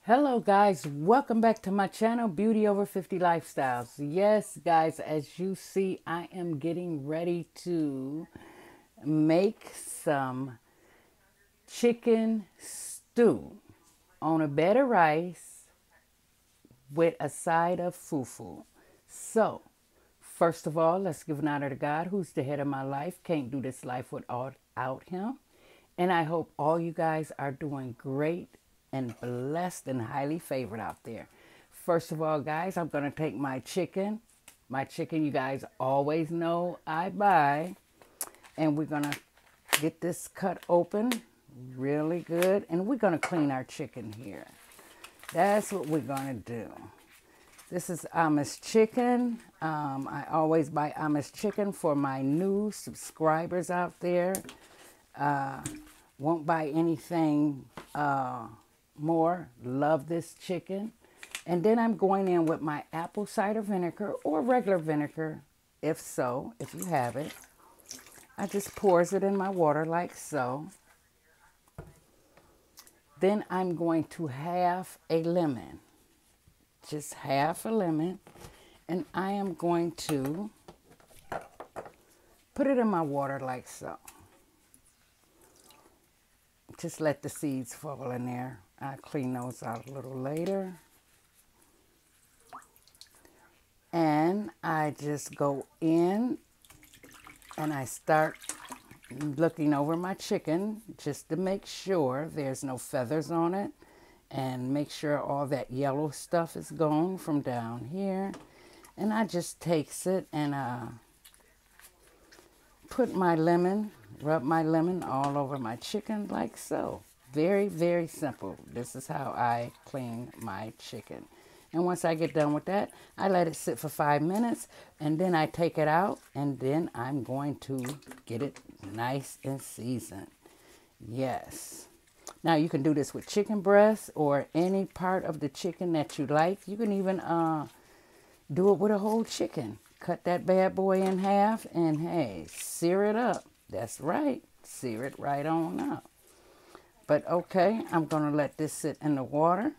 Hello guys, welcome back to my channel, Beauty Over 50 Lifestyles. Yes guys, as you see, I am getting ready to make some chicken stew on a bed of rice with a side of fufu. So, first of all, let's give an honor to God, who's the head of my life. Can't do this life without him. And I hope all you guys are doing great and blessed and highly favored out there. First of all, guys, I'm going to take my chicken. My chicken, you guys always know I buy. And we're going to get this cut open really good. And we're going to clean our chicken here. That's what we're going to do. This is Amish chicken. I always buy Amish chicken for my new subscribers out there. Won't buy anything more. Love this chicken. And then I'm going in with my apple cider vinegar or regular vinegar, if you have it. I just pours it in my water like so. Then I'm going to half a lemon. Just half a lemon. And I am going to put it in my water like so. Just let the seeds fall in there. I'll clean those out a little later. And I just go in and I start looking over my chicken just to make sure there's no feathers on it and make sure all that yellow stuff is gone from down here. And I just takes it and put my lemon, rub my lemon all over my chicken like so. Very, very simple. This is how I clean my chicken. And once I get done with that, I let it sit for 5 minutes and then I take it out and then I'm going to get it nice and seasoned. Yes. Now you can do this with chicken breast or any part of the chicken that you like. You can even do it with a whole chicken. Cut that bad boy in half and hey, sear it up. That's right. Sear it right on up. But okay, I'm going to let this sit in the water.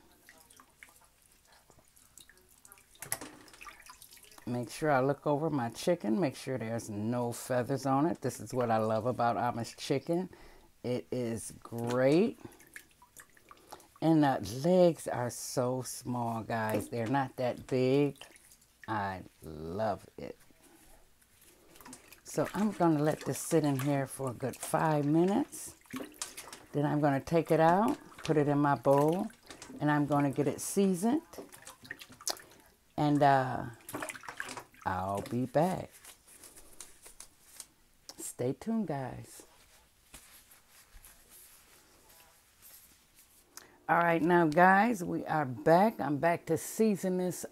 Make sure I look over my chicken. Make sure there's no feathers on it. This is what I love about Amish chicken. It is great. And the legs are so small, guys. They're not that big. I love it. So I'm going to let this sit in here for a good 5 minutes. Then I'm going to take it out, put it in my bowl, and I'm going to get it seasoned. And I'll be back. Stay tuned, guys. All right, now, guys, we are back. I'm back to season this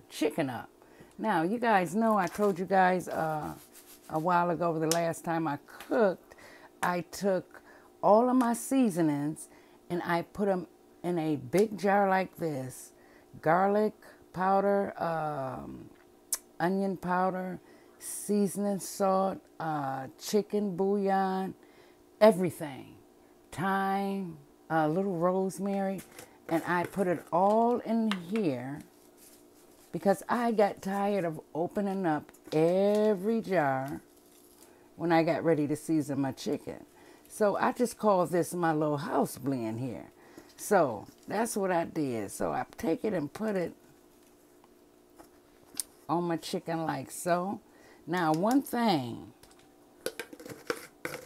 chicken up. Now, you guys know I told you guys a while ago, the last time I cooked, I took all of my seasonings and I put them in a big jar like this. Garlic powder, onion powder, seasoning salt, chicken bouillon, everything. Thyme, a little rosemary, and I put it all in here because I got tired of opening up every jar when I got ready to season my chicken. So I just call this my little house blend here. So that's what I did. So I take it and put it on my chicken like so. Now, one thing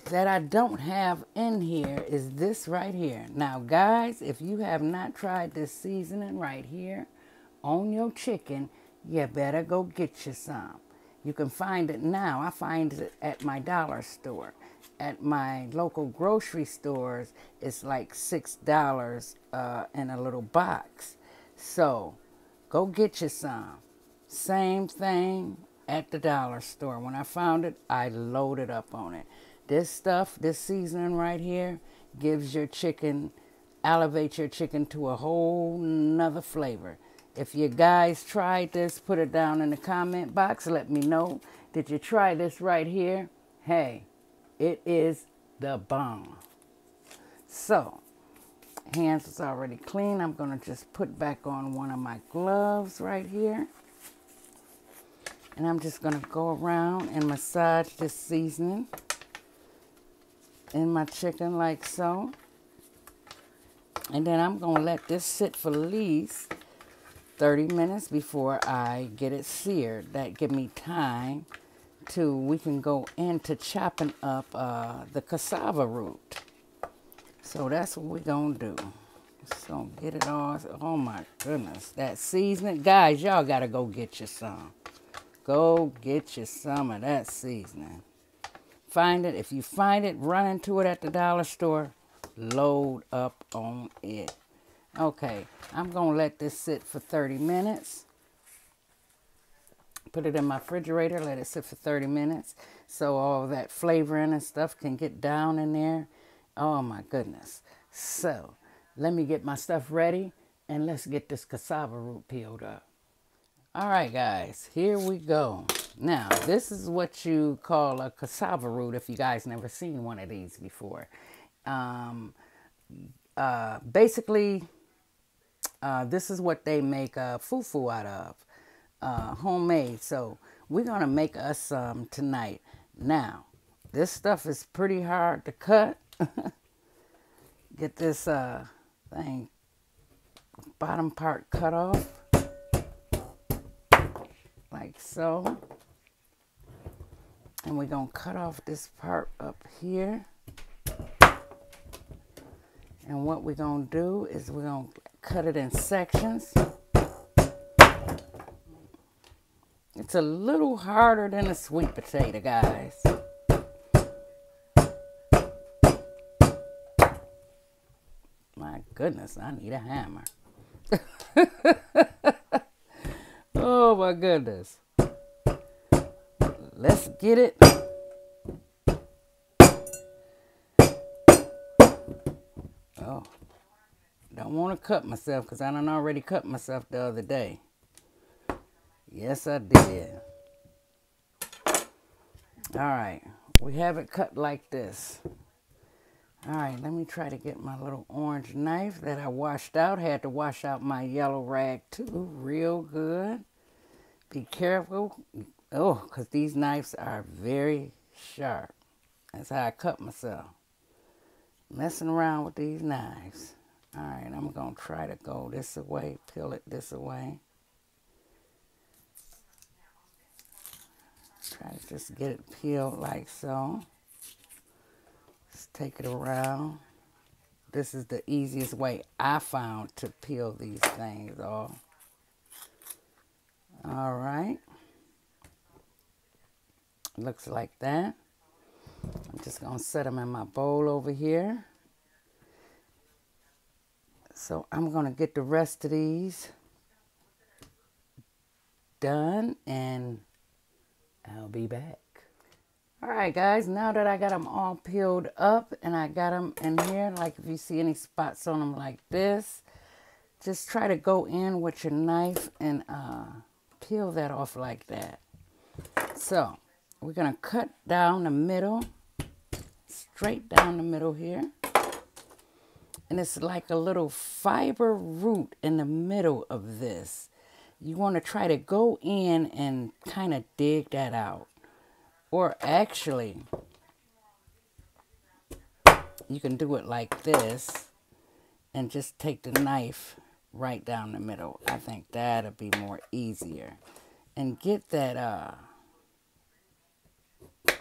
that I don't have in here is this right here. Now, guys, if you have not tried this seasoning right here on your chicken, you better go get you some. You can find it now. I find it at my dollar store. At my local grocery stores, it's like $6 in a little box. So, go get you some. Same thing at the dollar store. When I found it, I loaded up on it. This stuff, this seasoning right here, gives your chicken, elevates your chicken to a whole nother flavor. If you guys tried this, put it down in the comment box. Let me know. Did you try this right here? Hey, it is the bomb. So, Hands is already clean. I'm going to just put back on one of my gloves right here. And I'm just going to go around and massage this seasoning in my chicken like so. And then I'm going to let this sit for at least 30 minutes before I get it seared. That give me time to, we can go into chopping up the cassava root. So that's what we're going to do. So get it all. Oh my goodness. That seasoning. Guys, y'all got to go get you some. Go get you some of that seasoning. Find it. If you find it, run into it at the dollar store. Load up on it. Okay. I'm going to let this sit for 30 minutes. Put it in my refrigerator. Let it sit for 30 minutes. So all that flavoring and stuff can get down in there. Oh my goodness. So let me get my stuff ready and let's get this cassava root peeled up. All right, guys, here we go. Now, this is what you call a cassava root if you guys never seen one of these before. Basically, this is what they make fufu out of, homemade. So we're going to make us some tonight. Now, this stuff is pretty hard to cut. Get this thing, bottom part cut off. Like so. And we're going to cut off this part up here. And what we're going to do is we're going to cut it in sections. It's a little harder than a sweet potato, guys. My goodness, I need a hammer. Oh my goodness. Let's get it. Oh, don't want to cut myself because I done already cut myself the other day. Yes, I did. All right, we have it cut like this. All right, let me try to get my little orange knife that I washed out. Had to wash out my yellow rag too, real good. Be careful. Oh, because these knives are very sharp. That's how I cut myself. Messing around with these knives. All right, I'm going to try to go this way, peel it this way. Try to just get it peeled like so. Just take it around. This is the easiest way I found to peel these things off. All right. Looks like that. I'm just going to set them in my bowl over here. So I'm going to get the rest of these done and I'll be back. All right, guys, now that I got them all peeled up and I got them in here, like if you see any spots on them like this, just try to go in with your knife and peel that off like that. So we're going to cut down the middle, straight down the middle here. And it's like a little fiber root in the middle of this. You want to try to go in and kind of dig that out. Or actually, you can do it like this and just take the knife right down the middle. I think that'll be more easier. And get that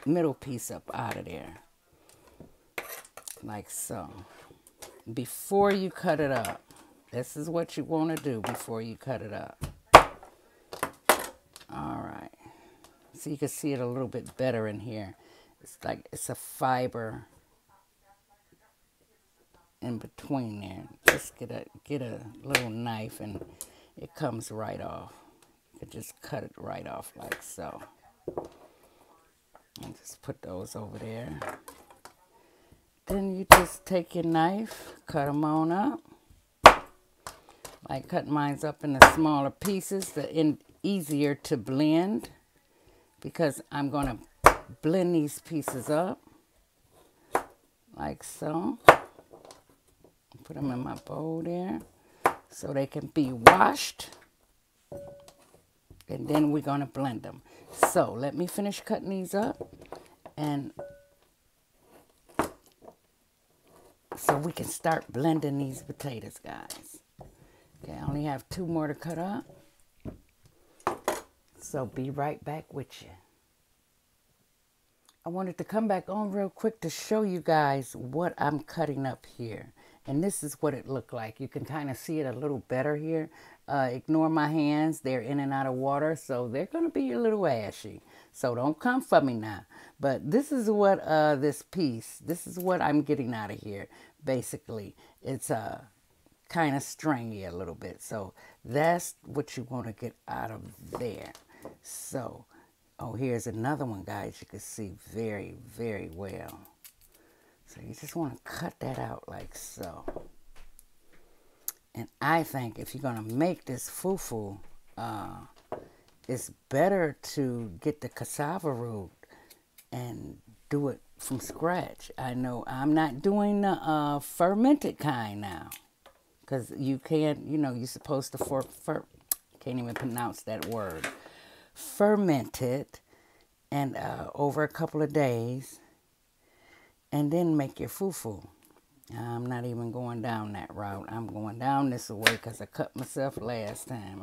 middle piece up out of there. Like so. Before you cut it up. This is what you want to do before you cut it up. All right. So you can see it a little bit better in here. It's like it's a fiber in between there. Just get a little knife and it comes right off. You can just cut it right off like so. And just put those over there. Then you just take your knife, cut them on up. I cut mine up in the smaller pieces, easier to blend. Because I'm going to blend these pieces up like so. Put them in my bowl there so they can be washed. And then we're going to blend them. So let me finish cutting these up. And so we can start blending these potatoes, guys. Okay, I only have 2 more to cut up. So be right back with you. I wanted to come back on real quick to show you guys what I'm cutting up here. And this is what it looked like. You can kind of see it a little better here. Ignore my hands. They're in and out of water, so they're going to be a little ashy. So don't come for me now. But this is what this is what I'm getting out of here, basically. It's kind of stringy a little bit. So that's what you want to get out of there. So, oh, here's another one, guys. You can see very, very well. So you just want to cut that out like so. And I think if you're going to make this fufu, it's better to get the cassava root and do it from scratch. I know I'm not doing the fermented kind now. Because you can't, you know, you're supposed to can't even pronounce that word. Ferment it and over a couple of days, and then make your fufu. I'm not even going down that route. I'm going down this way because I cut myself last time.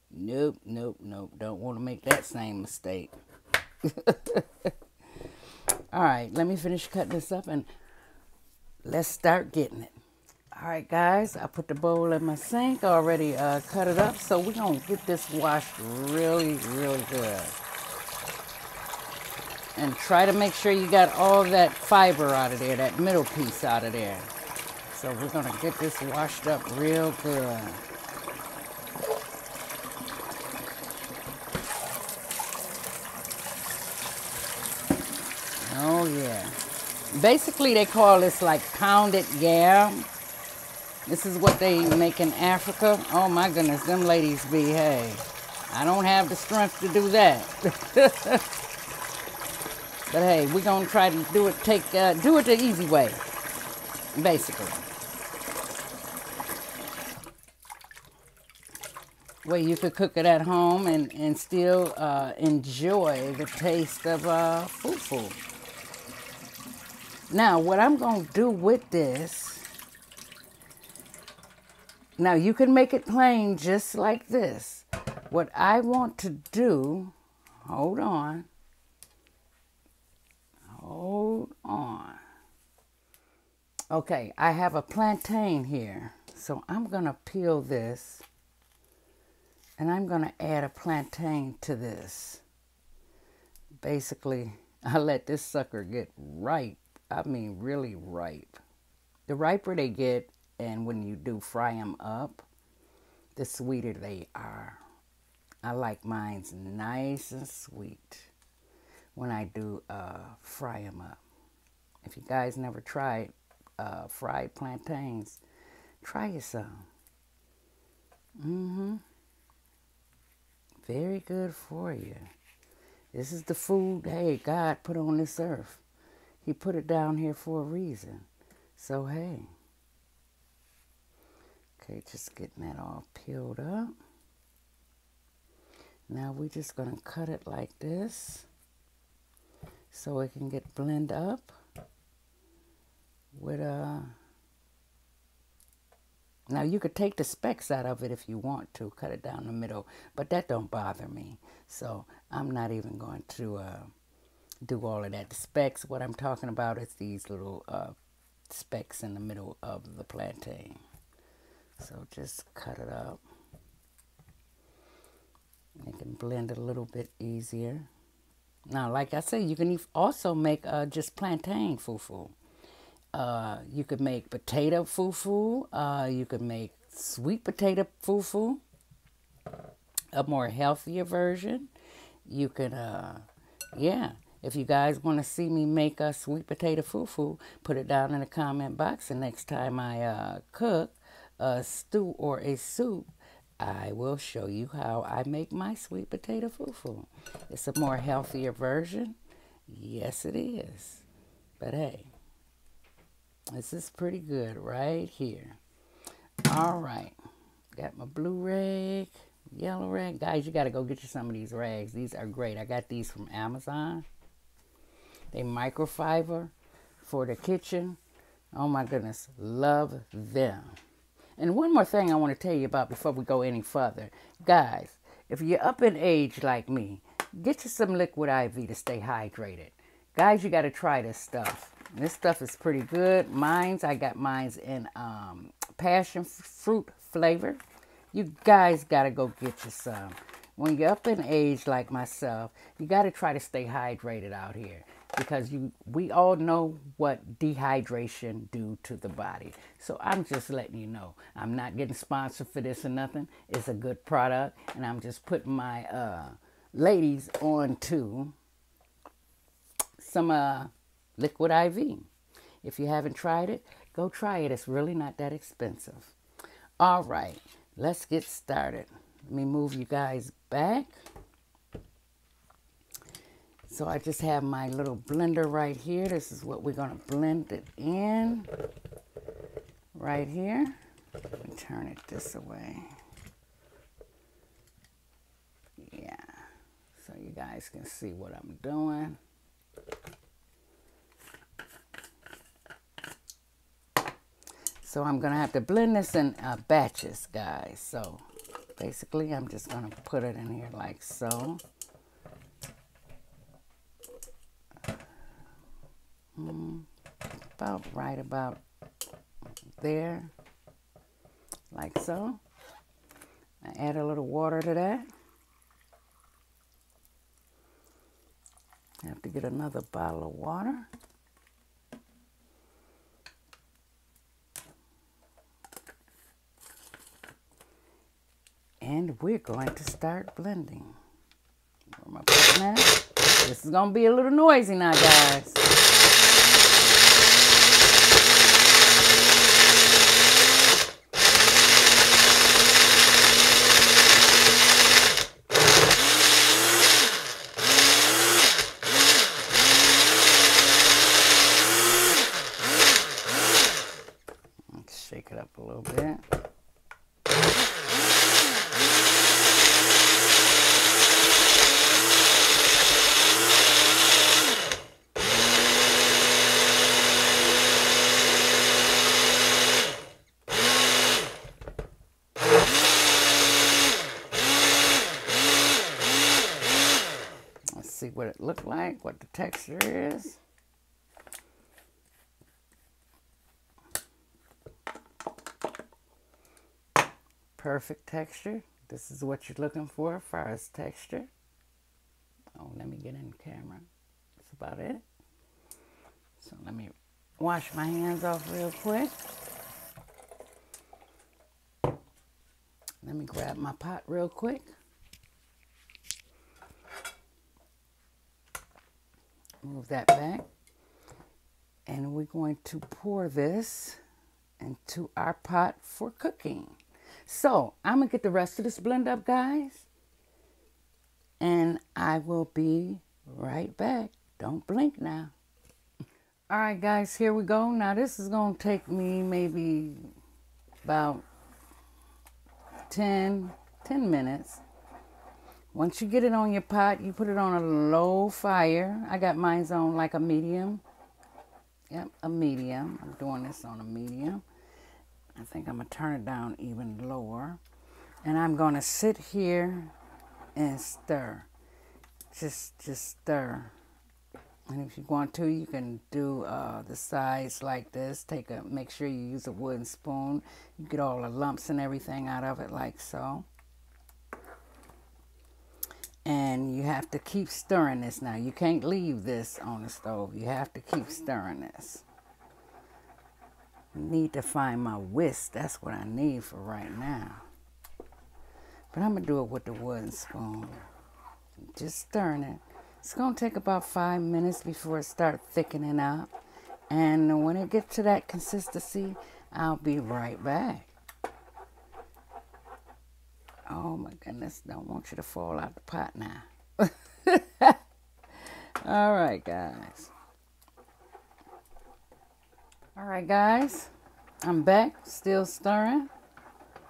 Nope, nope, nope. Don't want to make that same mistake. All right, let me finish cutting this up and let's start getting it. All right, guys, I put the bowl in my sink, already cut it up, so we're going to get this washed really, really good. And try to make sure you got all that fiber out of there, that middle piece out of there. So we're going to get this washed up real good. Oh, yeah. Basically, they call this like pounded yam. This is what they make in Africa. Oh my goodness, them ladies be, hey, I don't have the strength to do that. But hey, we're gonna try to do it, do it the easy way, basically. Where you could cook it at home and still enjoy the taste of fufu. Now, what I'm gonna do with this, now you can make it plain just like this. What I want to do, hold on. Okay, I have a plantain here. So I'm gonna peel this and I'm gonna add a plantain to this. Basically, I let this sucker get ripe. I mean, really ripe. The riper they get, and when you do fry them up, the sweeter they are. I like mine's nice and sweet when I do fry them up. If you guys never tried fried plantains, try you some. Very good for you. This is the food, hey, God put on this earth. He put it down here for a reason. So, hey. Okay, just getting that all peeled up. Now we're just going to cut it like this so it can get blended up with Now you could take the specks out of it if you want to, cut it down the middle, but that don't bother me. So I'm not even going to do all of that. The specks, what I'm talking about is these little specks in the middle of the plantain. So just cut it up. You can blend it a little bit easier. Now, like I said, you can also make just plantain fufu. You could make potato fufu. You could make sweet potato fufu, a more healthier version. You could, yeah. If you guys want to see me make a sweet potato fufu, put it down in the comment box. And next time I cook a stew or a soup, I will show you how I make my sweet potato fufu. It's a more healthier version. Yes, it is. But hey, This is pretty good right here. All right. Got my blue rag, yellow rag. Guys, you got to go get you some of these rags. These are great. I got these from Amazon. They microfiber for the kitchen. Oh my goodness. Love them. And one more thing I want to tell you about before we go any further. Guys, if you're up in age like me, get you some liquid IV to stay hydrated. Guys, you got to try this stuff. This stuff is pretty good. I got mine's in passion fruit flavor. You guys got to go get you some. When you're up in age like myself, you got to try to stay hydrated out here, because we all know what dehydration do to the body. So I'm just letting you know. I'm not getting sponsored for this or nothing. It's a good product, and I'm just putting my ladies on to some liquid IV. If you haven't tried it, go try it. It's really not that expensive. All right, let's get started. Let me move you guys back. So I just have my little blender right here. This is what we're going to blend it in right here. Let me turn it this way. Yeah, so you guys can see what I'm doing. So I'm going to have to blend this in batches, guys. So basically, I'm just going to put it in here like so. Right about there, like so. I add a little water to that. I have to get another bottle of water. And we're going to start blending. Where am I putting that? This is going to be a little noisy now, guys. Let's shake it up a little bit. See what it looked like, what the texture is. Perfect texture. This is what you're looking for as far as texture. Oh, let me get in the camera. That's about it. So let me wash my hands off real quick. Let me grab my pot real quick. Move that back. And we're going to pour this into our pot for cooking. So I'm going to get the rest of this blend up, guys. And I will be right back. Don't blink now. All right, guys, here we go. Now this is going to take me maybe about 10 minutes. Once you get it on your pot, you put it on a low fire. I got mine on like a medium. Yep, a medium. I'm doing this on a medium. I think I'm going to turn it down even lower. And I'm going to sit here and stir. Just stir. And if you want to, you can do the sides like this. Make sure you use a wooden spoon. You get all the lumps and everything out of it like so. And you have to keep stirring this now. You can't leave this on the stove. You have to keep stirring this. Need to find my whisk. That's what I need for right now. But I'm going to do it with the wooden spoon. Just stirring it. It's going to take about 5 minutes before it starts thickening up. And when it gets to that consistency, I'll be right back. Oh my goodness, don't want you to fall out the pot now. All right, guys. All right, guys, I'm back, still stirring.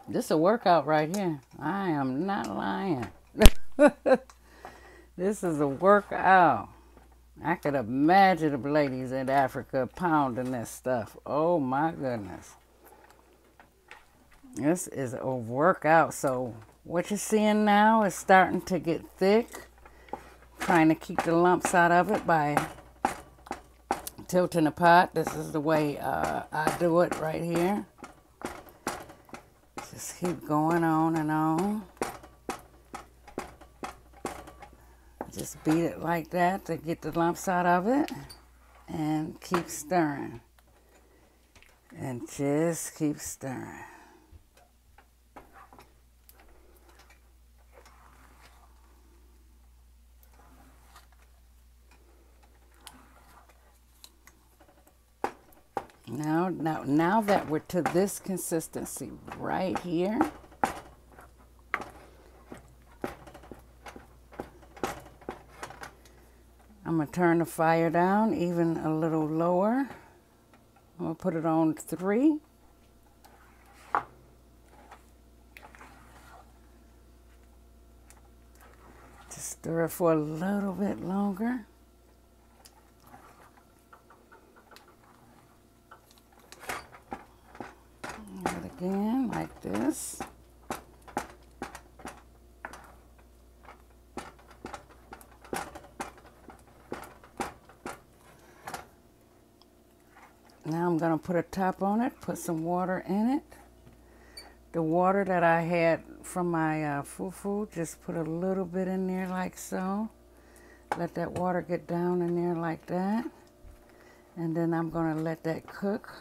This is a workout right here. I am not lying. This is a workout. I could imagine the ladies in Africa pounding this stuff. Oh my goodness. This is a workout. So what you're seeing now is starting to get thick. Trying to keep the lumps out of it by tilting the pot. This is the way I do it right here. Just keep going on and on. Just beat it like that to get the lumps out of it. And keep stirring. And just keep stirring. Now that we're to this consistency right here, I'm going to turn the fire down even a little lower. I'm going to put it on 3. Just stir it for a little bit longer. And again, like this. Now I'm going to put a top on it, put some water in it. The water that I had from my fufu, just put a little bit in there like so. Let that water get down in there like that. And then I'm going to let that cook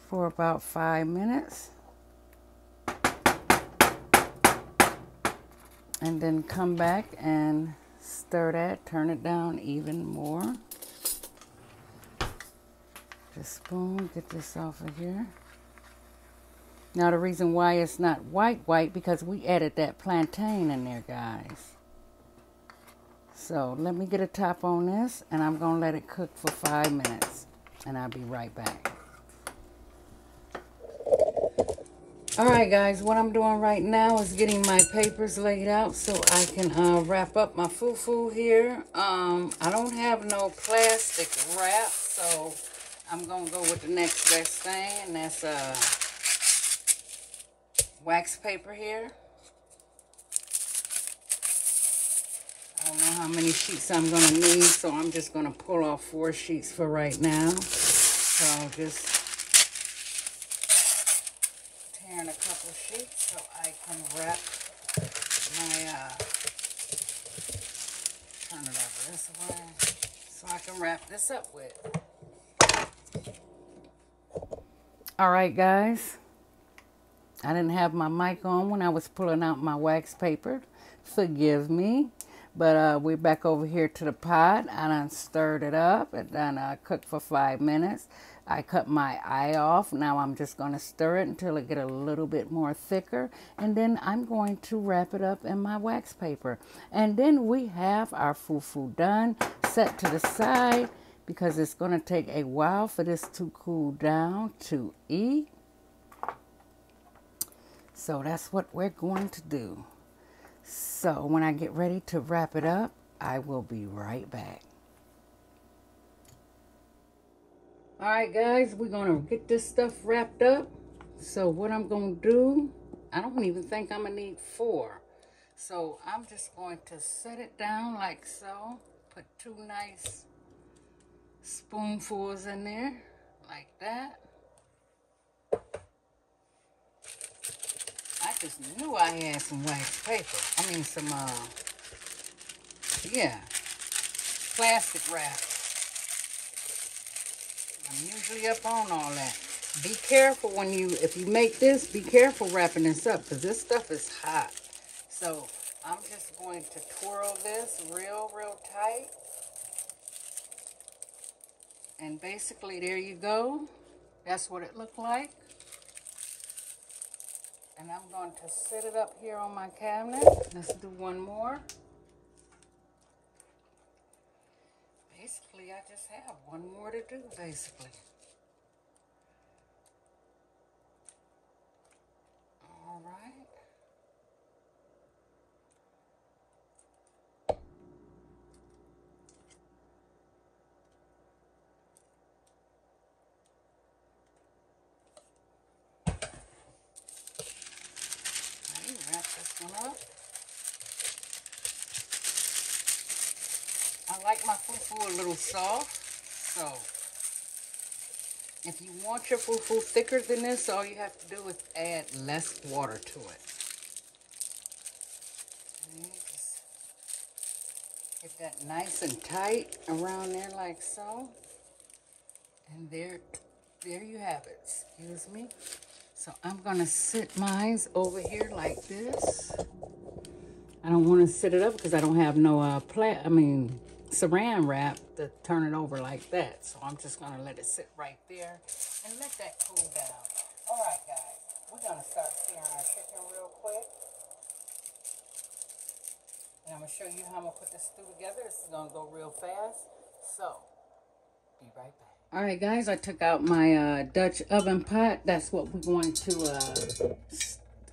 for about 5 minutes. And then come back and stir that, turn it down even more. The spoon, get this off of here. Now the reason why it's not white, because we added that plantain in there, guys. So let me get a top on this, and I'm going to let it cook for 5 minutes. And I'll be right back. Alright guys, what I'm doing right now is getting my papers laid out so I can wrap up my fufu here. I don't have no plastic wrap, so I'm going to go with the next best thing, and that's wax paper here. I don't know how many sheets I'm going to need, so I'm just going to pull off 4 sheets for right now. So I'll just tearing a couple sheets so I can wrap my, turn it over this way, so I can wrap this up with. Alright guys, I didn't have my mic on when I was pulling out my wax paper. Forgive me. But we're back over here to the pot. I done stirred it up and then cooked for 5 minutes. I cut my eye off. Now I'm just going to stir it until it get a little bit more thicker. And then I'm going to wrap it up in my wax paper. And then we have our fufu done, set to the side, because it's going to take a while for this to cool down to eat. So that's what we're going to do. So when I get ready to wrap it up, I will be right back. All right, guys, we're going to get this stuff wrapped up. So what I'm going to do, I don't even think I'm going to need 4. So I'm just going to set it down like so. Put 2 nice spoonfuls in there, like that. I just knew I had some wax paper. I mean some, yeah, plastic wrap. I'm usually up on all that. Be careful when if you make this, be careful wrapping this up, because this stuff is hot. So I'm just going to twirl this real tight. And basically, there you go. That's what it looked like. And I'm going to set it up here on my cabinet. Let's do one more. Basically, Really, I just have one more to do, basically. All right. Okay, wrap this one up. I like my fufu a little soft, so if you want your fufu thicker than this, all you have to do is add less water to it. And just get that nice and tight around there like so. And there you have it. Excuse me. So I'm gonna sit mine over here like this. I don't want to sit it up because I don't have no saran wrap to turn it over like that. So I'm just gonna let it sit right there and let that cool down. All right, guys, we're gonna start searing our chicken real quick. And I'm gonna show you how I'm gonna put this stew together. This is gonna go real fast. So, be right back. All right, guys, I took out my Dutch oven pot. That's what we're going to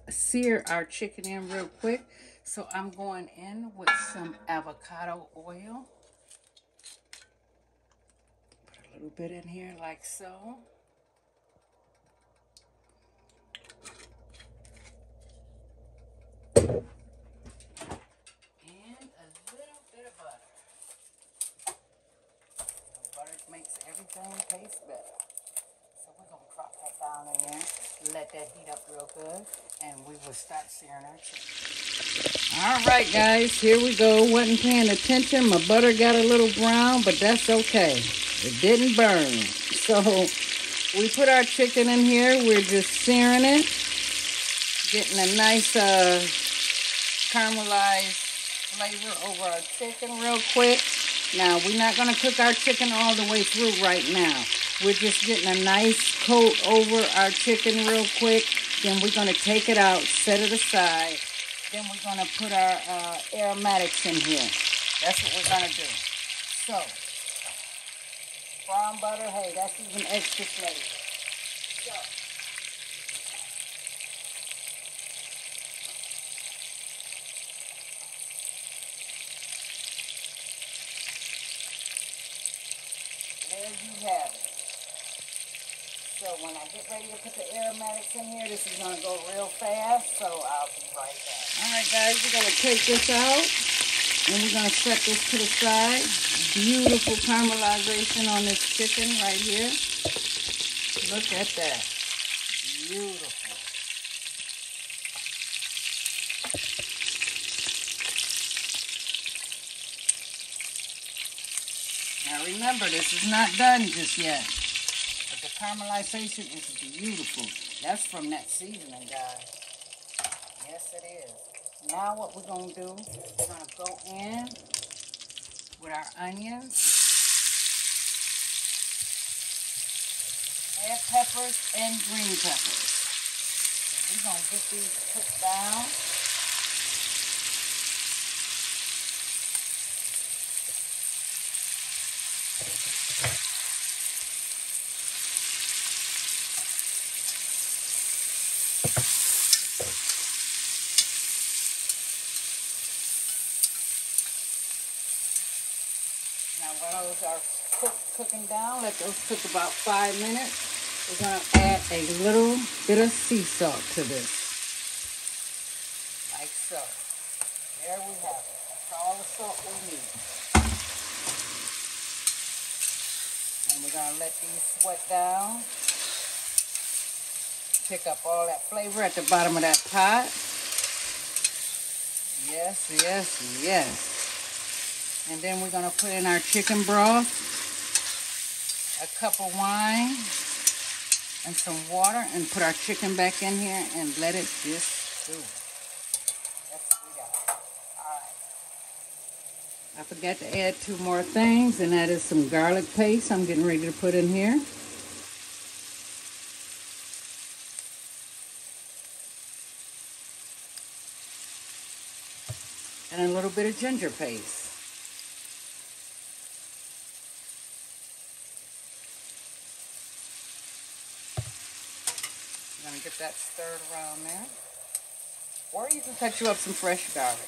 sear our chicken in real quick. So I'm going in with some avocado oil. Put a little bit in here like so. And a little bit of butter. Butter makes everything taste better. So we're going to crop that down in there. Let that heat up real good. And we will start searing our chicken. All right, guys, here we go. Wasn't paying attention. My butter got a little brown, but that's okay. It didn't burn. So we put our chicken in here. We're just searing it. Getting a nice caramelized flavor over our chicken real quick. Now, we're not going to cook our chicken all the way through right now. We're just getting a nice coat over our chicken real quick. Then we're going to take it out, set it aside. Then we're going to put our aromatics in here. That's what we're going to do. So, brown butter, hey, that's even extra flavor. So, there you have it. So when I get ready to put the aromatics in here, this is going to go real fast, so I'll be right back. All right, guys, we're going to take this out, and we're going to set this to the side. Beautiful caramelization on this chicken right here. Look at that. Beautiful. Now remember, this is not done just yet. The caramelization is beautiful. That's from that seasoning, guys. Yes, it is. Now what we're going to do, we're going to go in with our onions, red peppers, and green peppers. So we're going to get these cooked down. Now while those are cooking down, let those cook about 5 minutes. We're going to add a little bit of sea salt to this. Like so. There we have it. That's all the salt we need. And we're going to let these sweat down. Pick up all that flavor at the bottom of that pot. Yes, yes, yes. And then we're going to put in our chicken broth, a cup of wine, and some water, and put our chicken back in here and let it just stew. That's what we got. All right. I forgot to add 2 more things, and that is some garlic paste I'm getting ready to put in here. And a little bit of ginger paste. I'm going to get that stirred around there. Or you can cut you up some fresh garlic.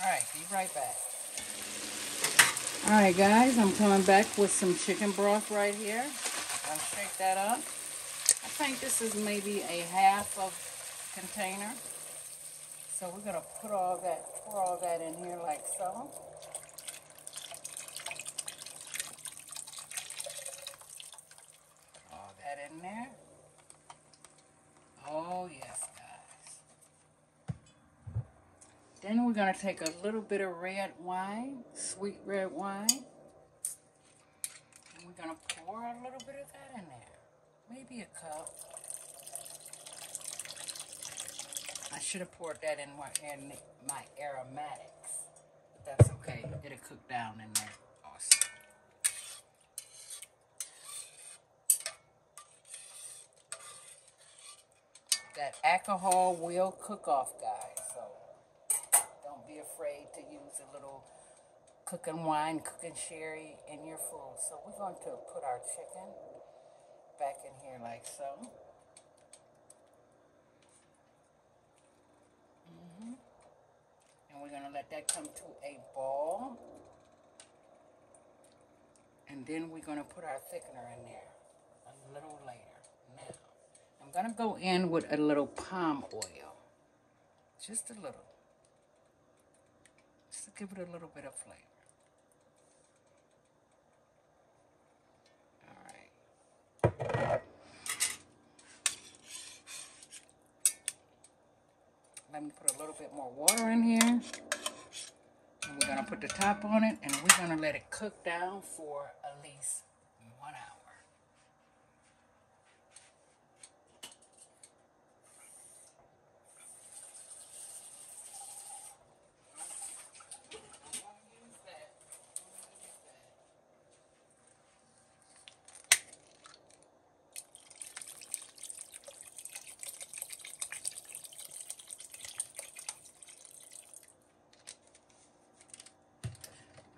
Alright, be right back. Alright guys, I'm coming back with some chicken broth right here. I'll shake that up. I think this is maybe a half of container. So we're gonna pour all that in here like so. All that in there. Oh yes, guys. Then we're gonna take a little bit of red wine, sweet red wine. And we're gonna pour a little bit of that in there. Maybe a cup. I should have poured that in my aromatics, but that's okay. It'll cook down in there. Awesome. That alcohol will cook off, guys, so don't be afraid to use a little cooking wine, cooking sherry in your food. So we're going to put our chicken back in here like so. And we're going to let that come to a ball. And then we're going to put our thickener in there a little later. Now, I'm going to go in with a little palm oil. Just a little. Just to give it a little bit of flavor. Alright. Let me put a little bit more water in here. And we're going to put the top on it, and we're going to let it cook down for at least 1 hour.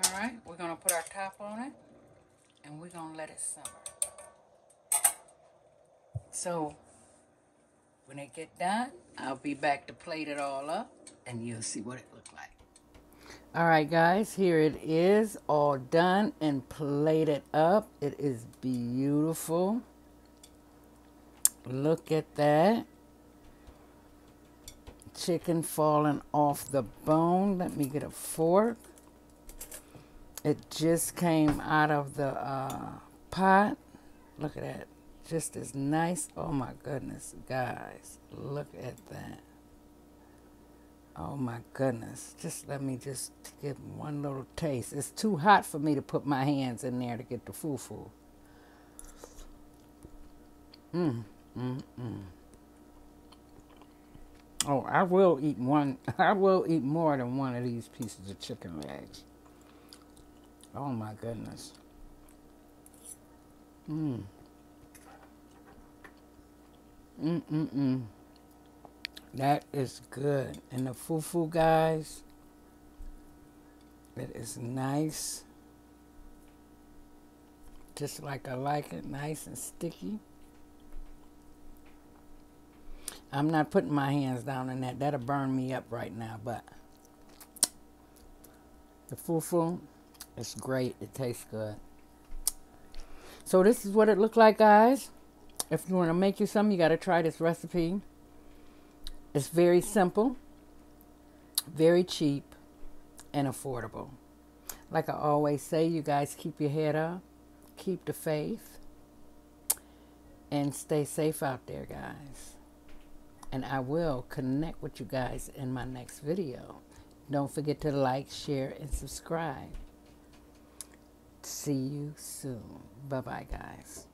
Alright, we're going to put our top on it, and we're going to let it simmer. So, when it get done, I'll be back to plate it all up, and you'll see what it looks like. Alright guys, here it is, all done and plated up. It is beautiful. Look at that. Chicken falling off the bone. Let me get a fork. It just came out of the pot. Look at that. Just as nice. Oh my goodness, guys. Look at that. Oh my goodness. Just let me just give one little taste. It's too hot for me to put my hands in there to get the fufu. Oh, I will eat one. I will eat more than one of these pieces of chicken legs. Oh my goodness. That is good. And the fufu, guys, it is nice. Just like I like it, nice and sticky. I'm not putting my hands down in that. That'll burn me up right now, but the fufu, it's great. It tastes good. So this is what it looked like, guys. If you want to make you some, you got to try this recipe. It's very simple, very cheap, and affordable. Like I always say, you guys keep your head up, keep the faith, and stay safe out there, guys. And I will connect with you guys in my next video. Don't forget to like, share, and subscribe. See you soon. Bye-bye, guys.